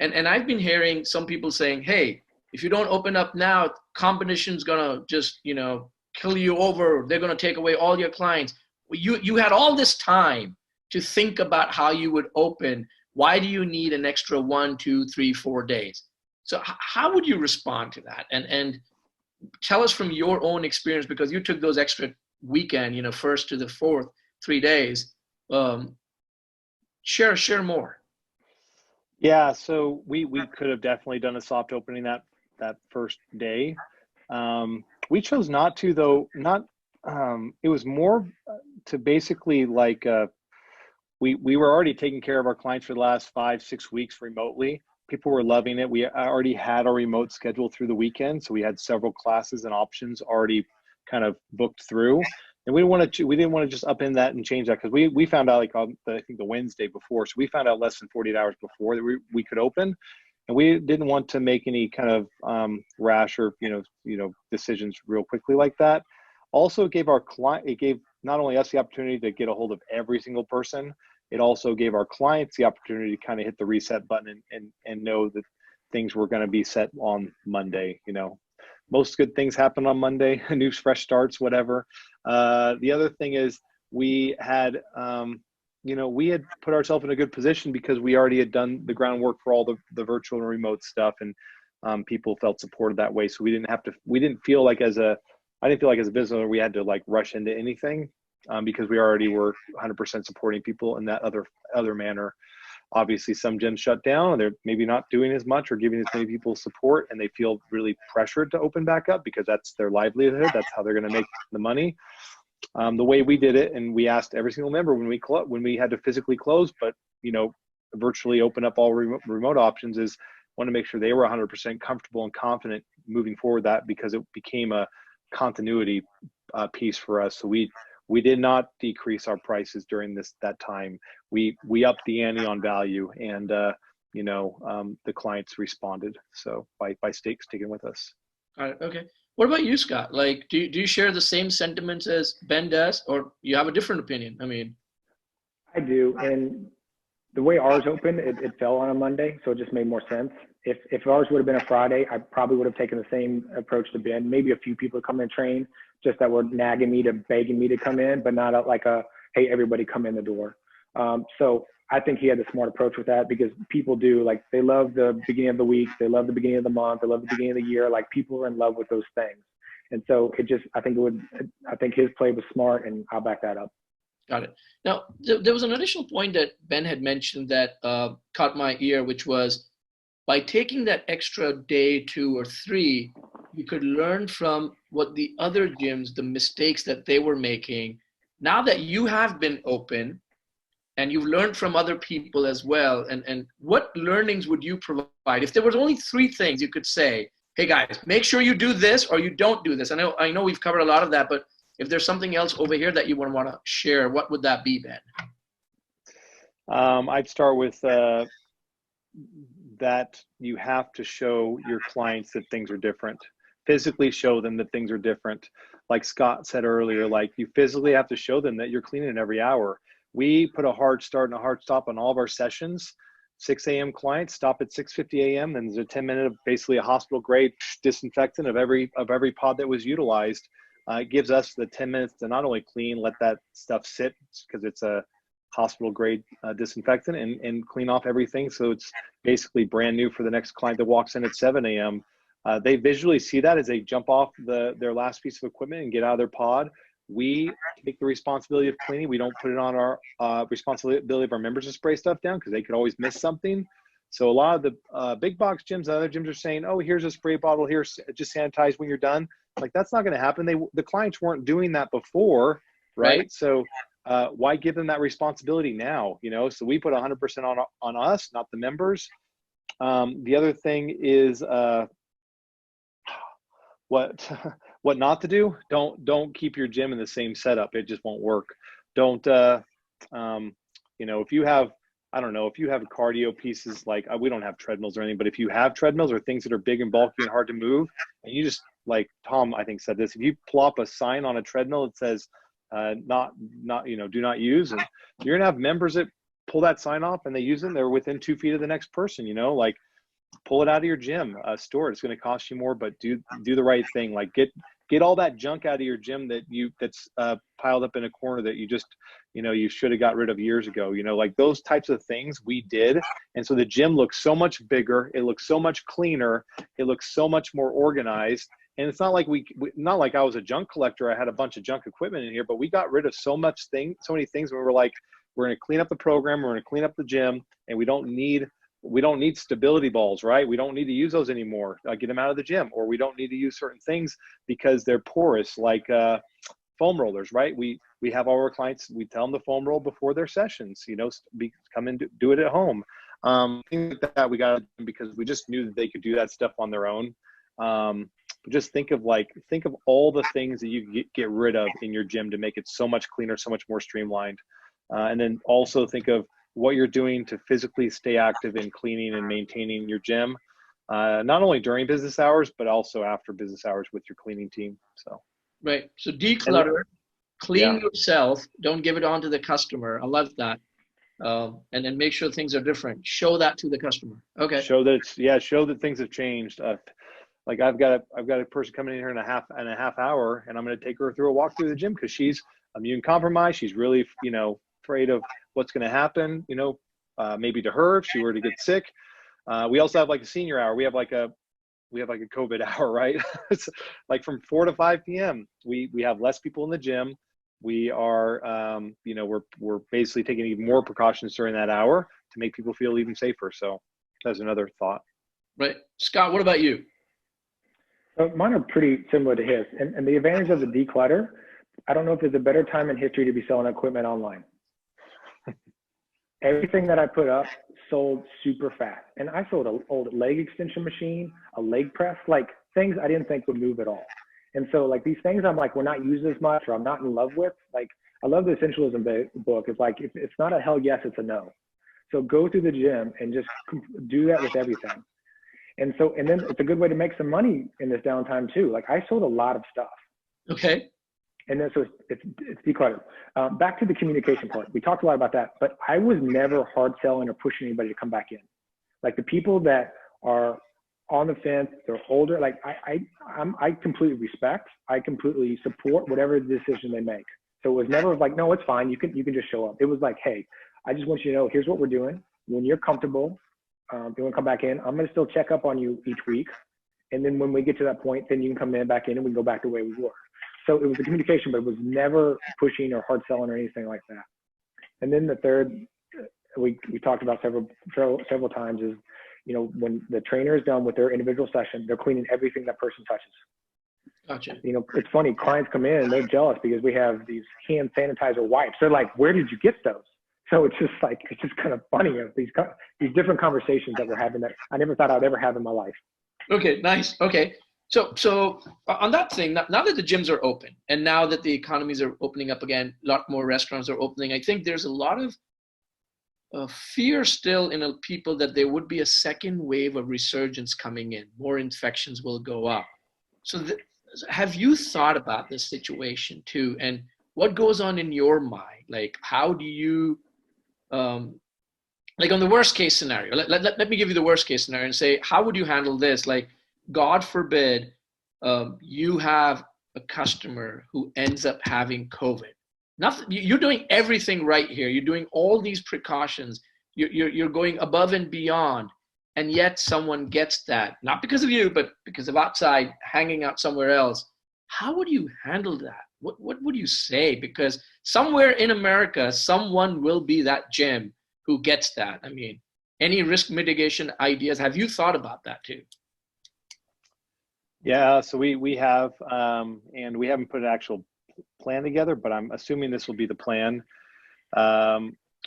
And I've been hearing some people saying, hey, if you don't open up now, competition's gonna just, kill you over. They're gonna take away all your clients. You had all this time to think about how you would open. Why do you need an extra 1, 2, 3, 4 days? So how would you respond to that? And tell us from your own experience, because you took those extra weekend, first to the fourth, 3 days. Share more. Yeah, so we could have definitely done a soft opening that first day. We chose not to, though. It was more to basically like we were already taking care of our clients for the last 5-6 weeks remotely. People were loving it. We already had our remote schedule through the weekend, so we had several classes and options already kind of booked through. And we didn't want to just upend that and change that, because we found out like on I think the Wednesday before, so we found out less than 48 hours before that we could open, and we didn't want to make any kind of rash or decisions real quickly like that. Also, it gave not only us the opportunity to get a hold of every single person, it also gave our clients the opportunity to kind of hit the reset button and know that things were going to be set on Monday. Most good things happen on Monday, new fresh starts, whatever. The other thing is we had we had put ourselves in a good position because we already had done the groundwork for all the virtual and remote stuff, and people felt supported that way. So we didn't feel like I didn't feel like as a business owner, we had to like rush into anything because we already were 100% supporting people in that other manner. Obviously, some gyms shut down and they're maybe not doing as much or giving as many people support, and they feel really pressured to open back up because that's their livelihood. That's how they're going to make the money. The way we did it, and we asked every single member when we had to physically close, but virtually open up all remote options, is want to make sure they were 100% comfortable and confident moving forward, that because it became a continuity piece for us. So we did not decrease our prices during that time. We upped the ante on value, and the clients responded. So by sticking with us. All right. Okay. What about you, Scott? Like, do you share the same sentiments as Ben does, or you have a different opinion? I mean, I do, and the way ours opened, it fell on a Monday, so it just made more sense. If ours would have been a Friday, I probably would have taken the same approach to Ben. Maybe a few people come in and train, just that were nagging me to begging me to come in, but not hey, everybody come in the door. So I think he had the smart approach with that, because people they love the beginning of the week, they love the beginning of the month, they love the beginning of the year. Like, people are in love with those things. And so I think his play was smart, and I'll back that up. Got it. Now, there was an additional point that Ben had mentioned that caught my ear, which was by taking that extra day, 2 or 3, you could learn from what the other gyms, the mistakes that they were making. Now that you have been open and you've learned from other people as well, and what learnings would you provide? If there was only 3 things you could say, hey guys, make sure you do this or you don't do this. I know we've covered a lot of that, but if there's something else over here that you want to share, what would that be, Ben? I'd start with that you have to show your clients that things are different. Physically show them that things are different. Like Scott said earlier, like, you physically have to show them that you're cleaning every hour. We put a hard start and a hard stop on all of our sessions. 6 a.m. clients stop at 6:50 a.m. and there's a 10-minute of basically a hospital grade disinfectant of every pod that was utilized. It gives us the 10 minutes to not only clean, let that stuff sit, because it's a hospital grade disinfectant, and clean off everything. So it's basically brand new for the next client that walks in at 7 a.m. They visually see that as they jump off their last piece of equipment and get out of their pod. We take the responsibility of cleaning. We don't put it on our responsibility of our members to spray stuff down, because they could always miss something. So a lot of the big box gyms and other gyms are saying, oh, here's a spray bottle here, just sanitize when you're done. Like, that's not going to happen. The clients weren't doing that before, right? So why give them that responsibility now? So we put 100% on us, not the members. The other thing is what not to do. Don't keep your gym in the same setup. It just won't work. Don't if you have, I don't know, if you have cardio pieces, like we don't have treadmills or anything, but if you have treadmills or things that are big and bulky and hard to move, and you just, like Tom, I think, said this, if you plop a sign on a treadmill that says not do not use, and you're gonna have members that pull that sign off and they use it and they're within 2 feet of the next person, like, pull it out of your gym, store it. It's going to cost you more, but do the right thing. Like, get all that junk out of your gym that's piled up in a corner that you just, you should have got rid of years ago. Like, those types of things we did. And so the gym looks so much bigger. It looks so much cleaner. It looks so much more organized. And it's not like not like I was a junk collector. I had a bunch of junk equipment in here, but we got rid of so many things when we were like, we're going to clean up the program. We're going to clean up the gym, and we don't need stability balls, right? We don't need to use those anymore. Get them out of the gym. Or we don't need to use certain things because they're porous, like foam rollers, right? We have all our clients, we tell them to foam roll before their sessions, come and do it at home. Things like that we got because we just knew that they could do that stuff on their own. But just think of all the things that you get rid of in your gym to make it so much cleaner, so much more streamlined. And then also think of what you're doing to physically stay active in cleaning and maintaining your gym, not only during business hours, but also after business hours with your cleaning team. So, right. So declutter, clean yourself. Don't give it on to the customer. I love that. And then make sure things are different. Show that to the customer. Okay. Show that things have changed. Like I've got a person coming in here in a half hour, and I'm going to take her through a walk through the gym because she's immune compromised. She's really, afraid of what's going to happen, maybe to her if she were to get sick. We also have like a senior hour. We have like a COVID hour, right? It's like from 4 to 5 p.m. We have less people in the gym. We are, we're basically taking even more precautions during that hour to make people feel even safer. So that's another thought. Right. Scott, what about you? So mine are pretty similar to his. And the advantage of the declutter, I don't know if there's a better time in history to be selling equipment online. Everything that I put up sold super fast. And I sold an old leg extension machine, a leg press, like things I didn't think would move at all. And so like these things I'm like, we're not using as much or I'm not in love with. Like I love the essentialism book. It's like, if it's not a hell yes, it's a no. So go through the gym and just do that with everything. And then it's a good way to make some money in this downtime too. Like I sold a lot of stuff. Okay. And then so it's decluttered. Back to the communication part. We talked a lot about that, but I was never hard selling or pushing anybody to come back in. Like the people that are on the fence, they're older. Like I completely respect. I completely support whatever decision they make. So it was never like, no, it's fine. You can just show up. It was like, hey, I just want you to know, here's what we're doing. When you're comfortable, you want to come back in. I'm going to still check up on you each week. And then when we get to that point, then you can come back in and we can go back the way we were. So it was a communication, but it was never pushing or hard selling or anything like that. And then the third, we talked about several times is, when the trainer is done with their individual session, they're cleaning everything that person touches. Gotcha. It's funny, clients come in and they're jealous because we have these hand sanitizer wipes. They're like, where did you get those? So it's just kind of funny of these different conversations that we're having that I never thought I'd ever have in my life. Okay, nice. Okay. So on that thing, now that the gyms are open and now that the economies are opening up again, a lot more restaurants are opening, I think there's a lot of fear still in people that there would be a second wave of resurgence coming in. More infections will go up. So have you thought about this situation too? And what goes on in your mind? Like, how do you, like on the worst case scenario, let me give you the worst case scenario and say, how would you handle this? Like, God forbid, you have a customer who ends up having COVID. You're doing everything right here. You're doing all these precautions. You're going above and beyond, and yet someone gets that, not because of you, but because of outside hanging out somewhere else. How would you handle that? What would you say? Because somewhere in America, someone will be that gym who gets that. I mean, any risk mitigation ideas? Have you thought about that too? Yeah, so we have, and we haven't put an actual plan together, but I'm assuming this will be the plan.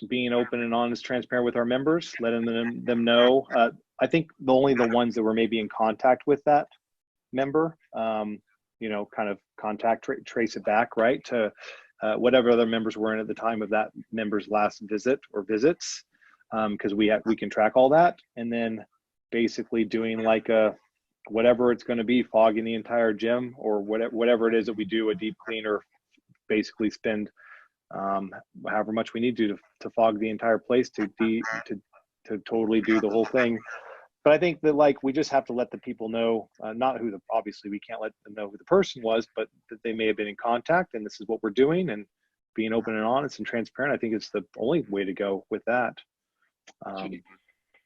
Being open and honest, transparent with our members, letting them know. I think only the ones that were maybe in contact with that member, kind of contact, trace it back, right, to whatever other members were in at the time of that member's last visit or visits, because we can track all that, and then basically doing like whatever it's going to be, fogging the entire gym or whatever it is that we do, a deep clean, or basically spend however much we need to fog the entire place to totally do the whole thing. But I think that like we just have to let the people know, not who obviously we can't let them know who the person was, but that they may have been in contact and this is what we're doing, and being open and honest and transparent. I think it's the only way to go with that.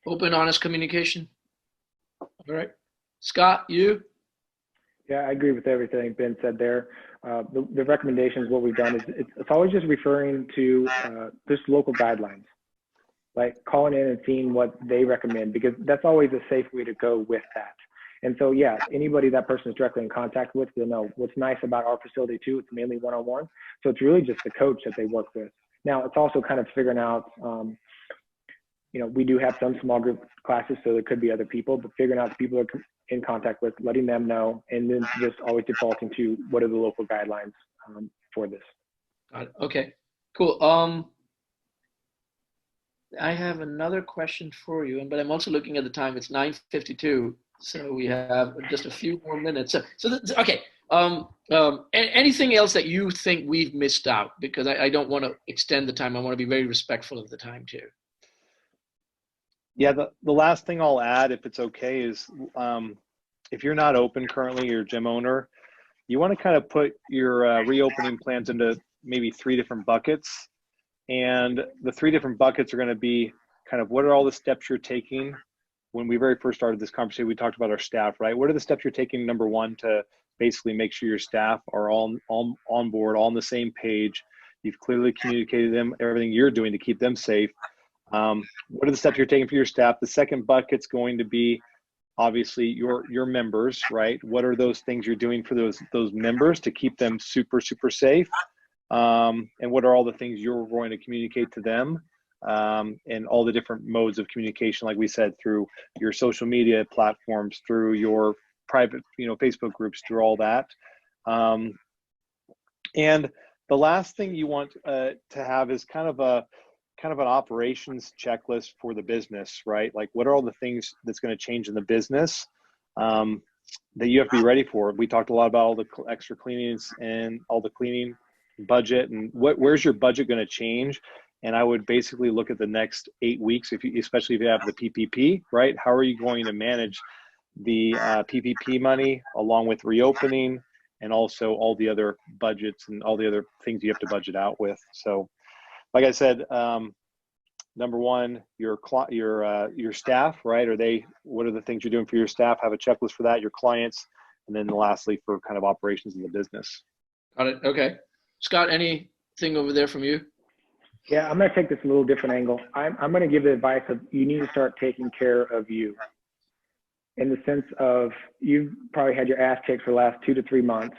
Open, honest communication. All right. Scott, you? Yeah, I agree with everything Ben said there. The recommendations, what we've done is it's always just referring to just local guidelines, like calling in and seeing what they recommend, because that's always a safe way to go with that. And so, yeah, anybody that person is directly in contact with, they'll know. What's nice about our facility too, it's mainly one-on-one. So it's really just the coach that they work with. Now, it's also kind of figuring out, we do have some small group classes, so there could be other people, but figuring out the people that are in contact with, letting them know, and then just always defaulting to what are the local guidelines for this. Got it. Okay, cool. I have another question for you, but I'm also looking at the time. It's 9:52, so we have just a few more minutes. Okay. Anything else that you think we've missed out? Because I don't want to extend the time. I want to be very respectful of the time too. Yeah, the last thing I'll add, if it's okay, is if you're not open currently, you're a gym owner, you want to kind of put your reopening plans into maybe 3 different buckets. And the three different buckets are going to be kind of what are all the steps you're taking. When we very first started this conversation, we talked about our staff, right? What are the steps you're taking, number one, to basically make sure your staff are all on board, all on the same page. You've clearly communicated them, everything you're doing to keep them safe. What are the steps you're taking for your staff? The second bucket's going to be obviously your members, right? What are those things you're doing for those members to keep them super, super safe? And what are all the things you're going to communicate to them? And all the different modes of communication, like we said, through your social media platforms, through your private, Facebook groups, through all that. And the last thing you want to have is kind of an operations checklist for the business, right? Like, what are all the things that's going to change in the business that you have to be ready for? We talked a lot about all the extra cleanings and all the cleaning budget, and where's your budget going to change? And I would basically look at the next 8 weeks, especially if you have the PPP, right? How are you going to manage the PPP money along with reopening, and also all the other budgets and all the other things you have to budget out with? So, like I said, number one, your staff, right? What are the things you're doing for your staff? Have a checklist for that. Your clients, and then lastly, for kind of operations in the business. Got it. Okay, Scott, anything over there from you? Yeah, I'm going to take this a little different angle. I'm going to give the advice of you need to start taking care of you, in the sense of you've probably had your ass kicked for the last 2 to 3 months.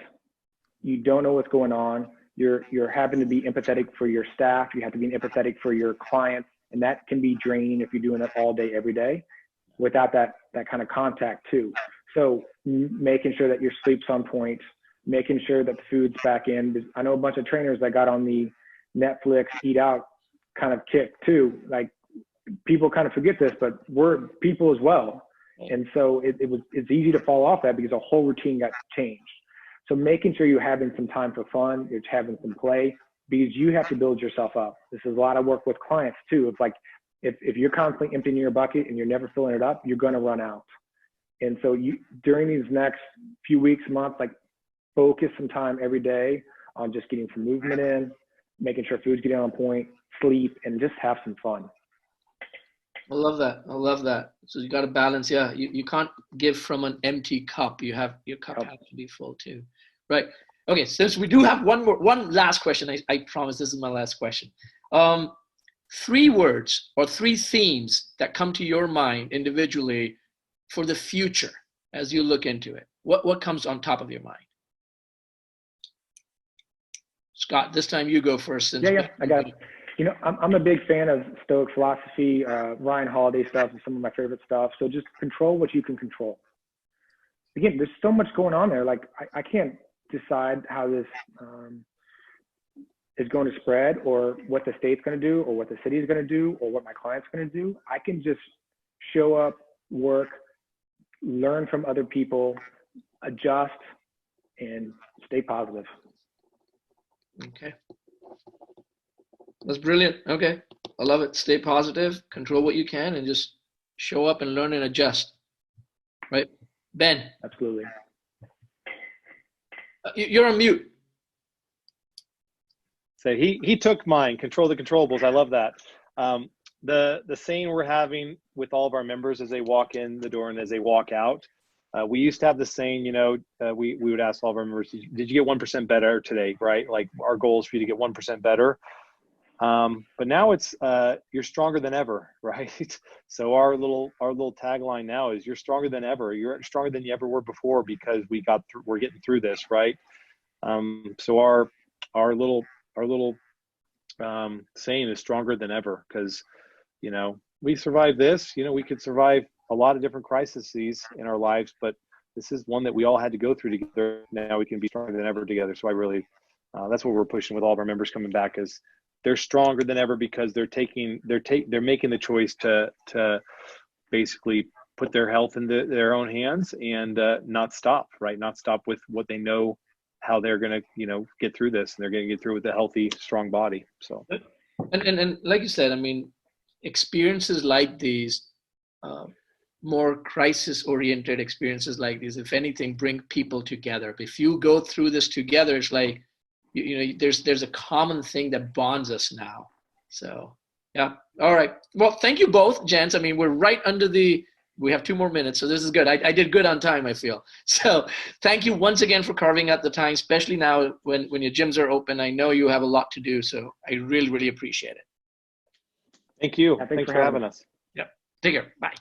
You don't know what's going on. You're having to be empathetic for your staff. You have to be empathetic for your clients, and that can be draining if you're doing that all day, every day, without that kind of contact too. So making sure that your sleep's on point, making sure that the food's back in. I know a bunch of trainers that got on the Netflix eat out kind of kick too. Like, people kind of forget this, but we're people as well. And so it's easy to fall off that because the whole routine got changed. So making sure you're having some time for fun, you're having some play, because you have to build yourself up. This is a lot of work with clients too. It's like, if you're constantly emptying your bucket and you're never filling it up, you're going to run out. And so during these next few weeks, months, like, focus some time every day on just getting some movement in, making sure food's getting on point, sleep, and just have some fun. I love that. So you got to balance. Yeah, you can't give from an empty cup. Your cup has to be full too, right? Okay, since we do have one last question, I promise this is my last question. 3 words or 3 themes that come to your mind individually for the future as you look into it. What comes on top of your mind? Scott, this time you go first. Yeah, I got it. I'm a big fan of Stoic philosophy, Ryan Holiday stuff is some of my favorite stuff. So just control what you can control. Again, there's so much going on there. Like, I can't decide how this is going to spread, or what the state's going to do, or what the city is going to do, or what my client's going to do. I can just show up, work, learn from other people, adjust, and stay positive. Okay. That's brilliant. Okay. I love it. Stay positive, control what you can, and just show up and learn and adjust. Right? Ben. Absolutely. You're on mute. So he took mine, control the controllables. I love that. The saying we're having with all of our members as they walk in the door and as they walk out, we used to have the saying, we would ask all of our members, did you get 1% better today, right? Like, our goal is for you to get 1% better. But now it's, you're stronger than ever, right? So our little tagline now is, you're stronger than ever. You're stronger than you ever were before, because we're getting through this, right? So our little saying is stronger than ever, because, we survived this, we could survive a lot of different crises in our lives, but this is one that we all had to go through together. Now we can be stronger than ever together. So I really, that's what we're pushing with all of our members coming back, is they're stronger than ever, because they're making the choice to basically put their health into their own hands, and not stop, right? Not stop with what they know, how they're going to, get through this, and they're going to get through with a healthy, strong body. So, and like you said, I mean, experiences like these, more crisis-oriented experiences like these, if anything, bring people together. If you go through this together, it's like, there's a common thing that bonds us now. So, yeah. All right. Well, thank you both, gents. I mean, we're right under we have 2 more minutes, so this is good. I did good on time, I feel. So thank you once again for carving out the time, especially now when your gyms are open. I know you have a lot to do, so I really, really appreciate it. Thanks for having us. Yep. Take care. Bye.